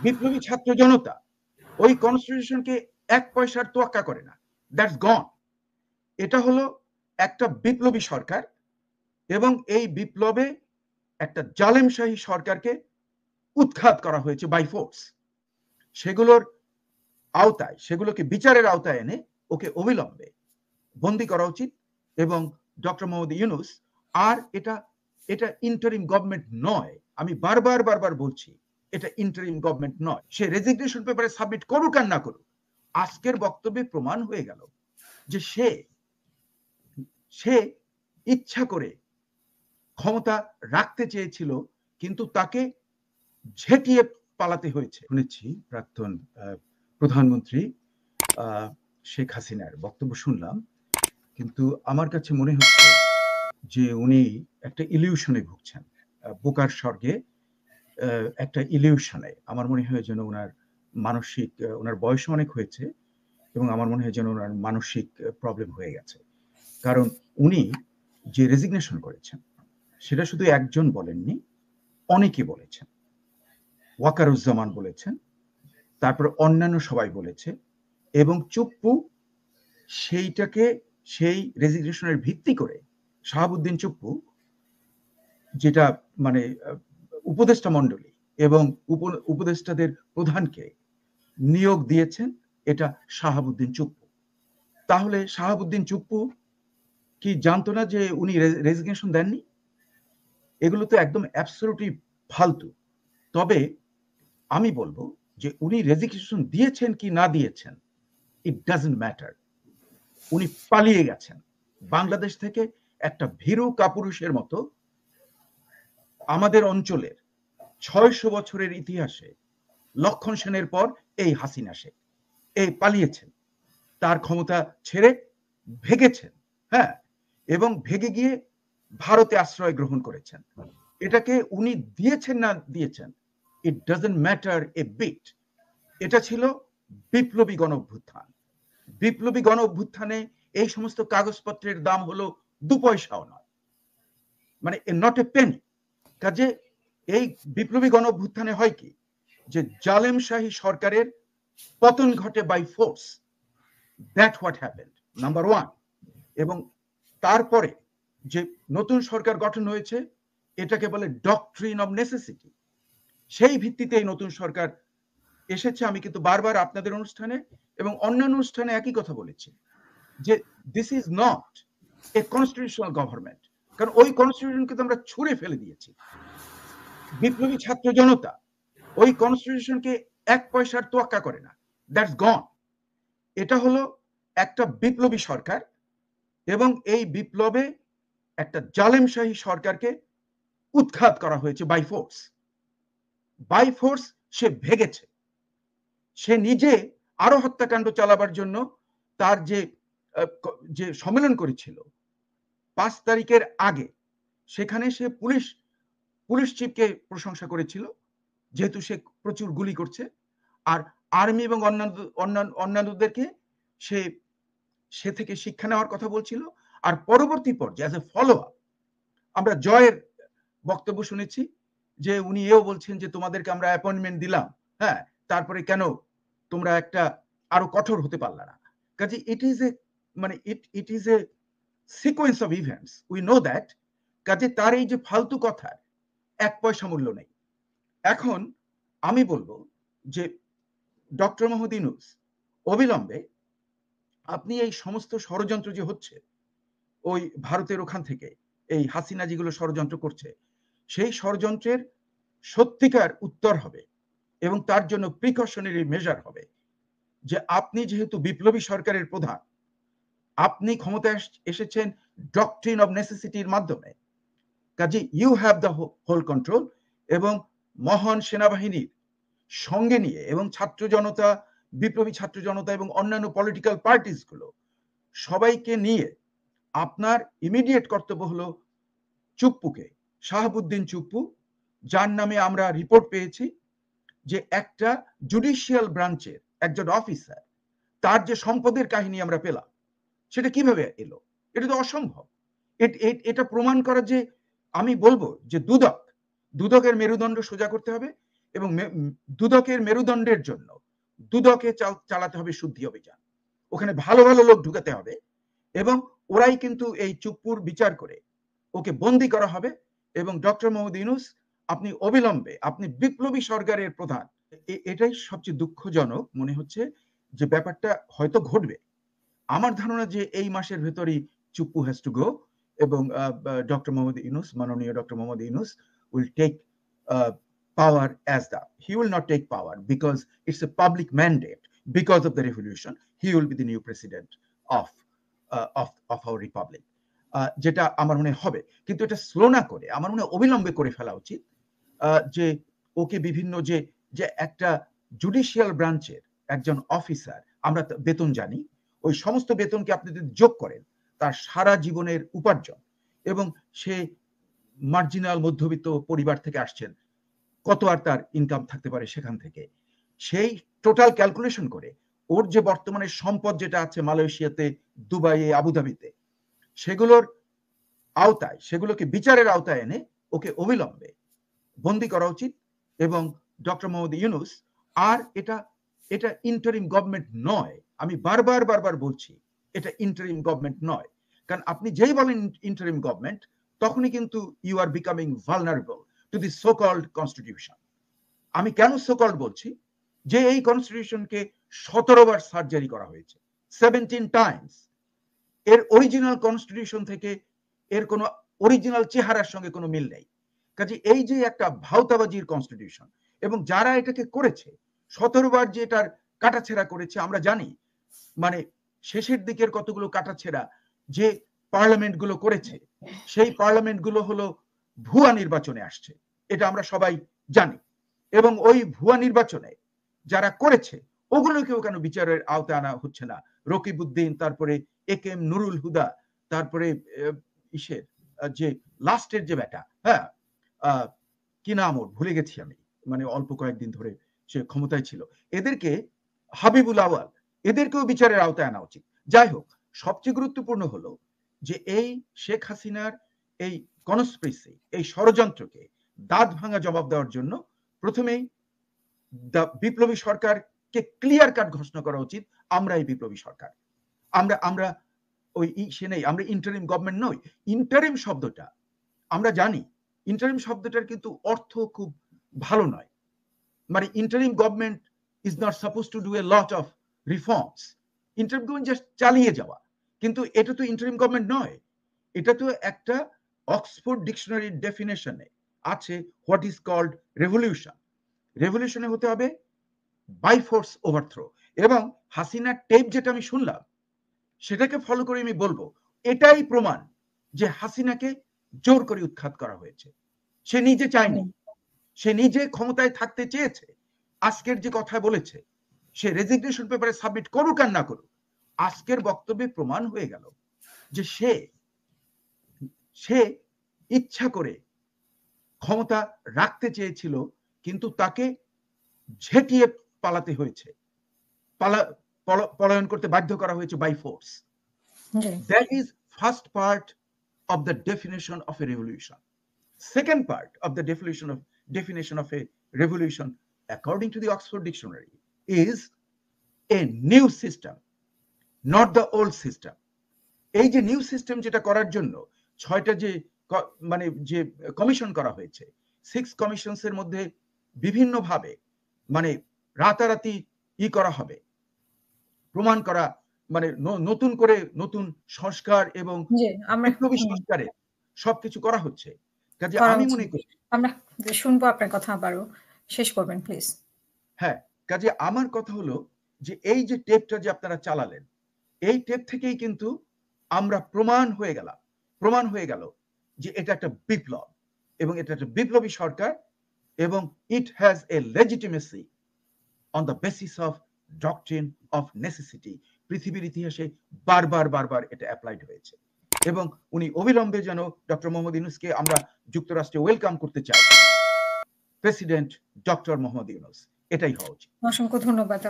বিপ্লবী ছাত্র জনতা ওই কনস্টিটিউশনকে এক পয়সার তোয়াক্কা করে না, দ্যাটস গন। এটা হলো একটা বিপ্লবী সরকার এবং এই বিপ্লবে একটা জালেমশাহী সরকারকে উৎখাত করা হয়েছে বাই ফোর্স। সেগুলোর আওতায়, সেগুলোকে বিচারের আওতায় এনে ওকে অবিলম্বে বন্দি করা উচিত। এবং ডক্টর মোহাম্মদ ইউনূস, আর এটা ইন্টারিম গভর্নমেন্ট নয়, আমি বারবার বলছি এটা ইন্টারিম গভর্নমেন্ট নয়। সে রেজিগনেশন পেপারে সাবমিট করুক আর না করুক, আজকের বক্তব্যে প্রমাণ হয়ে গেল যে সে ইচ্ছা করে ক্ষমতা রাখতে চেয়েছিল, কিন্তু তাকে ঝেঁটিয়ে পালাতে হয়েছে। শুনেছি প্রাক্তন প্রধানমন্ত্রী শেখ হাসিনার বক্তব্য শুনলাম, কিন্তু আমার কাছে মনে হচ্ছে যে উনি একটা ইলিউশনে ভুগছেন, বোকার স্বর্গে একটা ইলিউশনে। আমার মনে হয় যেন ওনার মানসিক, ওনার বয়স অনেক হয়েছে এবং আমার মনে হয় যেন ওনার মানসিক প্রবলেম হয়ে গেছে। কারণ উনি যে রেজিগনেশন করেছেন সেটা শুধু একজন বলেননি, অনেকে বলেছেন। ওয়াকারুজ্জামান বলেছেন, তারপর অন্যান্য সবাই বলেছে, এবং চুপ্পু সেই রেজিগনেশনের ভিত্তি করে শাহাবুদ্দিন চুপ্পু, যেটা মানে উপদেষ্টা মণ্ডলী এবং উপদেষ্টাদের প্রধানকে নিয়োগ দিয়েছেন, এটা শাহাবুদ্দিন চুপ্পু। তাহলে শাহাবুদ্দিন চুপ্পু কি জানতো না যে উনি রেজিগনেশন দেননি? এগুলো তো একদম অ্যাবসলিউটলি ফালতু। তবে আমি বলবো যে উনি রেজিগনেশন দিয়েছেন কি না দিয়েছেন, ইট ডাজন্ট ম্যাটার। উনি পালিয়ে গেছেন বাংলাদেশ থেকে একটা ভীরু কাপুরুষের মতো। আমাদের অঞ্চলের 600 বছরের ইতিহাসে লক্ষণ সেনের পর এই হাসিনা শেখ এই পালিয়েছেন, তার ক্ষমতা ছেড়ে ভেগেছেন, হ্যাঁ, এবং ভেগে গিয়ে ভারতে আশ্রয় গ্রহণ করেছেন। এটাকে উনি দিয়েছেন না দিয়েছেন, it doesn't matter a bit. এটা ছিল বিপ্লবী গণ অভ্যুত্থান। বিপ্লবী গণ অভ্যুত্থানে এই সমস্ত কাগজপত্রের দাম হলো 2 পয়সাও নয়, মানে নট এ পেনি। কাজে এই বিপ্লবী গণ অভ্যুত্থানে হয় কি, যে জালেমশাহী সরকারের পতন ঘটে by force. That what happened, number 1। এবং তারপরে যে নতুন সরকার গঠন হয়েছে, এটাকে বলে ডক্ট্রিন অফ নেসেসিটি। সেই ভিত্তিতে এই নতুন সরকার এসেছে। আমি কিন্তু বারবার আপনাদের অনুষ্ঠানে এবং অন্যান্য অনুষ্ঠানে একই কথা বলেছি যে this is not a constitutional government, কারণ ওই কনস্টিটিউশনকে তো আমরা ছুঁড়ে ফেলে দিয়েছি। বিপ্লবী ছাত্র জনতা ওই কনস্টিটিউশনকে এক পয়সার তোয়াক্কা করে না, দ্যাটস গন। এটা হলো একটা বিপ্লবী সরকার এবং এই বিপ্লবে একটা জালেমশাহী সরকারকে উৎখাত করা হয়েছে বাই ফোর্স। বাই ফোর্স সে ভেগেছে। সে নিজে আরো হত্যাকাণ্ড চালাবার জন্য তার যে সম্মেলন করেছিল 5 তারিখের আগে, সেখানে সে পুলিশ চিফকে প্রশংসা করেছিল, যেহেতু সে প্রচুর গুলি করছে, আর আর্মি এবং অন্যান্যদেরকে সে থেকে শিক্ষা নেওয়ার কথা বলছিল। আর পরবর্তী পর্যায়ে অ্যাজ এ ফলো আপ আমরা জয়ের বক্তব্য শুনেছি যে উনি এও বলছেন যে তোমাদেরকে আমরা অ্যাপয়েন্টমেন্ট দিলাম, হ্যাঁ, তারপরে কেন তোমরা একটা আরো কঠোর হতে পারলা না। কাজে it is a sequence of events, we know that. কাজে তার এই যে ফালতু কথার এক পয়সা মূল্য নেই। এখন আমি বলবো যে ডক্টর মোহাম্মদ ইউনূস, অবিলম্বে আপনি এই সমস্ত ষড়যন্ত্র যে হচ্ছে ওই ভারতের ওখান থেকে, এই হাসিনা যেগুলো ষড়যন্ত্র করছে, সেই ষড়যন্ত্রের সত্যিকার উত্তর হবে এবং তার জন্য প্রিকশনারি মেজার হবে যে আপনি যেহেতু বিপ্লবী সরকারের প্রধান, আপনি ক্ষমতায় এসেছেন ডক্ট্রিন অফ নেসেসিটির মাধ্যমে, কাজে you have the whole control. এবং মহান সেনাবাহিনীর সঙ্গে নিয়ে এবং ছাত্র জনতা, বিপ্লবী ছাত্র জনতা এবং অন্যান্য পলিটিক্যাল পার্টিস গুলো সবাইকে নিয়ে আপনার ইমিডিয়েট কর্তব্য হলো চুপ্পুকে, শাহাবুদ্দিন চুপ্পু, যার নামে আমরা রিপোর্ট পেয়েছি যে একটা জুডিশিয়াল ব্রাঞ্চের একজন অফিসার, তার যে সম্পদের কাহিনী আমরা পেলাম, সেটা কিভাবে এলো? এটা তো অসম্ভব। এটা প্রমাণ করা যে, আমি বলবো যে দুদকের মেরুদণ্ড সোজা করতে হবে এবং দুদকের মেরুদণ্ডের জন্য দুদকে চালাতে হবে শুদ্ধি অভিযান। ওখানে ভালো ভালো লোক ঢুকাতে হবে এবং ওরাই কিন্তু এই চুপ্পুর বিচার করে ওকে বন্দি করা হবে। এবং ডক্টর মোহাম্মদ ইউনূস আপনি অবিলম্বে, আপনি বিপ্লবী সরকারের প্রধান। এটাই সবচেয়ে দুঃখজনক মনে হচ্ছে যে ব্যাপারটা হয়তো ঘটবে। আমার ধারণা যে এই মাসের ভেতরেই চুপ্পু হ্যাজ টু গো এবং ডক্টর মোহাম্মদ ইউনূস, মাননীয় doctor Mohammad Yunus will take power as he will not take power because it's a public mandate. Because of the revolution, he will be the new president of our republic. যেটা আমার মনে হবে, কিন্তু এটা slow না করে আমার মনে অবিলম্বে করে ফেলা উচিত। যে ওকে বিভিন্ন যে একটা জুডিশিয়াল ব্রাঞ্চের একজন অফিসার, আমরা বেতন জানি, ওই সমস্ত বেতনকে আপনি যদি যোগ করেন তার সারা জীবনের উপার্জন, এবং সে মার্জিনাল মধ্যবিত্ত পরিবার থেকে আসছেন, কত আর তার ইনকাম থাকতে পারে সেখান থেকে, সেই টোটাল ক্যালকুলেশন করে ওর যে বর্তমানে সম্পদ যেটা আছে মালয়েশিয়াতে, দুবাইয়ে, আবুধাবিতে, সেগুলোর আওতায়, সেগুলোকে বিচারের আওতায় এনে ওকে অবিলম্বে বন্দি করা উচিত। এবং ডক্টর মোহাম্মদ ইউনূস, আর এটা ইন্টারিম গভর্নমেন্ট নয়, আমি বারবার বলছি এটা ইন্টারিম গভর্নমেন্ট নয়। কারণ আপনি যেই বলেন ইন্টারিম গভর্নমেন্ট, তখনই কিন্তু you are becoming vulnerable to the so called constitution. আমি কেন সো কল্ড বলছি, যে এই কনস্টিটিউশনকে 17 বার সার্জারি করা হয়েছে, 17 টাইমস। এর অরিজিনাল কনস্টিটিউশন থেকে এর কোনো অরিজিনাল চেহারার সঙ্গে কোনো মিল নেই। কাজে এই যে একটা ভাওতাবাজির কনস্টিটিউশন, এবং যারা এটাকে করেছে 17 বার যে এটার কাটাছেড়া করেছে আমরা জানি। মানে শেষের দিকের কতগুলো কাটাছেড়া যে পার্লামেন্ট গুলো করেছে, সেই পার্লামেন্ট গুলো হলো ভুয়া নির্বাচনে আসছে, এটা আমরা সবাই জানি। এবং ওই ভুয়া নির্বাচনে যারা করেছে ওগুলোকেও কেন বিচারের আওতায় আনা হচ্ছে না? রকিবউদ্দিন, তারপরে একেএম নুরুল হুদা, তারপরে ইসের যে লাস্টের যে বেটা, হ্যাঁ কি নাম ওর, ভুলে গেছি আমি, মানে অল্প কয়েকদিন ধরে সে ক্ষমতায় ছিল, এদেরকে, হাবিবুল আওয়াল, এদেরকেও বিচারের আওতায় আনা উচিত। যাই হোক, সবচেয়ে গুরুত্বপূর্ণ হলো যে এই শেখ হাসিনার এই কনস্পিরেসি, এই ষড়যন্ত্রকে দাঁত ভাঙা জবাব দেওয়ার জন্য প্রথমেই বিপ্লবী সরকারকে ক্লিয়ার কাট ঘোষণা করা উচিত, আমরা এই বিপ্লবী সরকার, আমরা ওই সে নেই, আমরা ইন্টারিম গভর্নমেন্ট নই। ইন্টারিম শব্দটা আমরা জানি, ইন্টারিম শব্দটার কিন্তু অর্থ খুব ভালো নয়। মানে interim government is not suppose to do a lot of reforms. Interim government just চালিয়ে যাওয়া, কিন্তু এটা তো ইন্টারিম গভর্নমেন্ট নয়। এটা তো একটা অক্সফোর্ড ডিকশনারির ডেফিনেশনে আছে হোয়াট ইজ কল্ড রেভলিউশন। রেভলিউশনে হতে হবে বাই ফোর্স ওভারথ্রো। এবং হাসিনার টেপ যেটা আমি শুনলাম, সেটাকে ফলো করে আমি বলবো এটাই প্রমাণ যে হাসিনাকে জোর করে উৎখাত করা হয়েছে। সে নিজে চায়নি, সে নিজে ক্ষমতায় থাকতে চেয়েছে। আজকের যে কথা বলেছে, সে রেজিগনেশন পেপারে সাবমিট করুক আর না করুক, আজকের বক্তব্যে প্রমাণ হয়ে গেল যে সে ইচ্ছা করে ক্ষমতা রাখতে চেয়েছিল, কিন্তু তাকে ঝেঁটিয়ে পালাতে হয়েছে, পলায়ন করতে বাধ্য করা হয়েছে by force. That is first part of the definition of a revolution. Second part of the definition of a revolution, according to the Oxford Dictionary, is a new system, not the old system. এই যে new system যেটা করার জন্য 6টা যে মানে যে commission করা হয়েছে, 6 কমিশনস এর মধ্যে বিভিন্ন ভাবে মানে রাতারাতি করা হবে, প্রমাণ করা, মানে নতুন করে নতুন সংস্কার এবং বিপ্লবী সংস্কারের সবকিছু করা হচ্ছে। কাজে আমি মনে করি, আমরা শুনবো আপনার কথা, আবারও শেষ করবেন প্লিজ। হ্যাঁ, কাজে আমার কথা হলো যে এই যে টেপটা যে আপনারা চালালেন, এই টেপ থেকেই কিন্তু আমরা প্রমাণ হয়ে গেল যে এটা একটা বিপ্লব, এবং এটা একটা বিপ্লবী সরকার, এবং it has a legitimacy on the basis of doctrine of necessity. পৃথিবীর ইতিহাসে বারবার এটা অ্যাপ্লাইড হয়েছে, এবং উনি অবিলম্বে যেন ডক্টর মোহাম্মদ ইউনূসকে আমরা যুক্তরাষ্ট্রে ওয়েলকাম করতে চাই, প্রেসিডেন্ট ডক্টর মোহাম্মদ ইউনূস, এটাই হওয়া উচিত। অসংখ্য ধন্যবাদ।